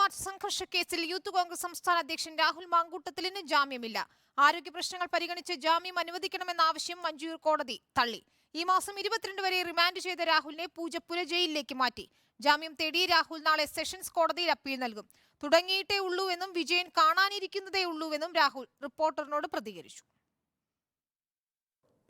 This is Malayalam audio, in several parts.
മാർച്ച് സംഘർഷ കേസിൽ യൂത്ത് കോൺഗ്രസ് സംസ്ഥാന അധ്യക്ഷൻ രാഹുൽ മാങ്കൂട്ടത്തിലിന് ജാമ്യമില്ല. ആരോഗ്യ പ്രശ്നങ്ങൾ പരിഗണിച്ച് ജാമ്യം അനുവദിക്കണമെന്ന ആവശ്യം മഞ്ചൂർ കോടതി തള്ളി. ഈ മാസം 22 വരെ റിമാൻഡ് ചെയ്ത രാഹുലിനെ പൂജപ്പുര ജയിലിലേക്ക് മാറ്റി. ജാമ്യം തേടി രാഹുൽ നാളെ സെഷൻസ് കോടതിയിൽ അപ്പീൽ നൽകും. തുടങ്ങിയിട്ടേ ഉള്ളൂവെന്നും വിജയൻ കാണാനിരിക്കുന്നതേ ഉള്ളൂവെന്നും രാഹുൽ റിപ്പോർട്ടറിനോട് പ്രതികരിച്ചു.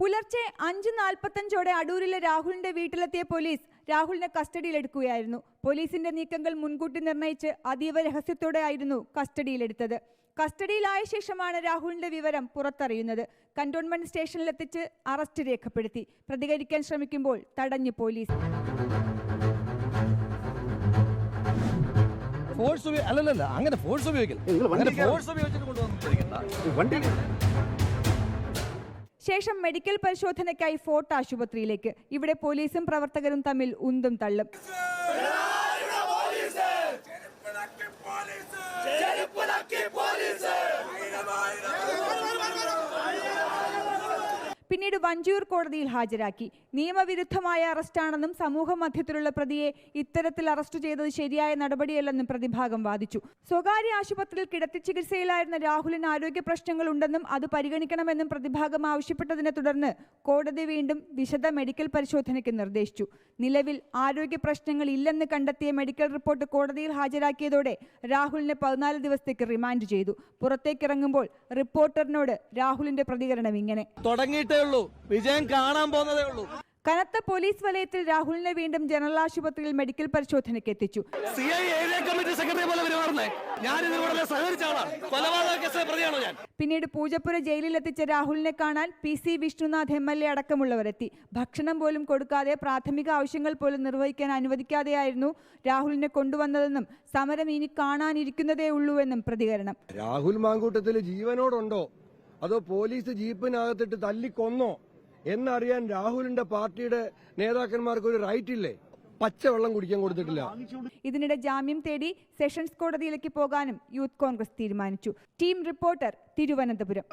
പുലർച്ചെ 5:45 അടൂരിലെ രാഹുലിന്റെ വീട്ടിലെത്തിയ പോലീസ് രാഹുലിനെ കസ്റ്റഡിയിലെടുക്കുകയായിരുന്നു. പോലീസിന്റെ നീക്കങ്ങൾ മുൻകൂട്ടി നിർണയിച്ച് അതീവ രഹസ്യത്തോടെയായിരുന്നു കസ്റ്റഡിയിലെടുത്തത്. കസ്റ്റഡിയിലായ ശേഷമാണ് രാഹുലിന്റെ വിവരം പുറത്തറിയുന്നത്. കന്റോൺമെന്റ് സ്റ്റേഷനിലെത്തിച്ച് അറസ്റ്റ് രേഖപ്പെടുത്തി. പ്രതികരിക്കാൻ ശ്രമിക്കുമ്പോൾ തടഞ്ഞു പോലീസ്. ശേഷം മെഡിക്കൽ പരിശോധനയ്ക്കായി ഫോർട്ട് ആശുപത്രിയിലേക്ക്. ഇവിടെ പോലീസും പ്രവർത്തകരും തമ്മിൽ ഉന്തും തള്ളും. പിന്നീട് വഞ്ചൂർ കോടതിയിൽ ഹാജരാക്കി. നിയമവിരുദ്ധമായ അറസ്റ്റാണെന്നും സമൂഹ മധ്യത്തിലുള്ള പ്രതിയെ ഇത്തരത്തിൽ അറസ്റ്റ് ചെയ്തത് ശരിയായ നടപടിയല്ലെന്നും പ്രതിഭാഗം വാദിച്ചു. സ്വകാര്യ ആശുപത്രിയിൽ കിടത്തി ചികിത്സയിലായിരുന്ന രാഹുലിന് ആരോഗ്യ പ്രശ്നങ്ങൾ ഉണ്ടെന്നും അത് പരിഗണിക്കണമെന്നും പ്രതിഭാഗം ആവശ്യപ്പെട്ടതിനെ തുടർന്ന് കോടതി വീണ്ടും വിശദ മെഡിക്കൽ പരിശോധനയ്ക്ക് നിർദ്ദേശിച്ചു. നിലവിൽ ആരോഗ്യ പ്രശ്നങ്ങൾ ഇല്ലെന്ന് കണ്ടെത്തിയ മെഡിക്കൽ റിപ്പോർട്ട് കോടതിയിൽ ഹാജരാക്കിയതോടെ രാഹുലിനെ 14 ദിവസത്തേക്ക് റിമാൻഡ് ചെയ്തു. പുറത്തേക്കിറങ്ങുമ്പോൾ റിപ്പോർട്ടറിനോട് രാഹുലിന്റെ പ്രതികരണം ഇങ്ങനെ: വിജയം കാണാൻ പോകുന്നതേ ഉള്ളൂ. കനത്ത പോലീസ് വലയത്തിൽ രാഹുലിനെ വീണ്ടും ജനറൽ ആശുപത്രിയിൽ മെഡിക്കൽ പരിശോധനയ്ക്ക് എത്തിച്ചു. പിന്നീട് പൂജപ്പുര ജയിലിലെത്തിച്ച രാഹുലിനെ കാണാൻ PC വിഷ്ണുനാഥ് MLA അടക്കമുള്ളവരെത്തി. ഭക്ഷണം പോലും കൊടുക്കാതെ പ്രാഥമിക ആവശ്യങ്ങൾ പോലും നിർവഹിക്കാൻ അനുവദിക്കാതെയായിരുന്നു രാഹുലിനെ കൊണ്ടുവന്നതെന്നും സമരം ഇനി കാണാനിരിക്കുന്നതേ ഉള്ളൂവെന്നും പ്രതികരണം. രാഹുൽ മാങ്കൂട്ടത്തിൽ ജീവനോടുണ്ടോ അതോ പോലീസ് ജീപ്പിനകത്തിട്ട് തല്ലിക്കൊന്നോ എന്നറിയാൻ രാഹുലിന്റെ പാർട്ടിയുടെ നേതാക്കന്മാർക്ക് ഒരു റൈറ്റ് ഇല്ലേ? പച്ചവെള്ളം കുടിക്കാൻ കൊടുത്തിട്ടില്ല. ഇതിനിടെ ജാമ്യം തേടി സെഷൻസ് കോടതിയിലേക്ക് പോകാനും യൂത്ത് കോൺഗ്രസ് തീരുമാനിച്ചു. Team reporter, Thiruvananthapuram.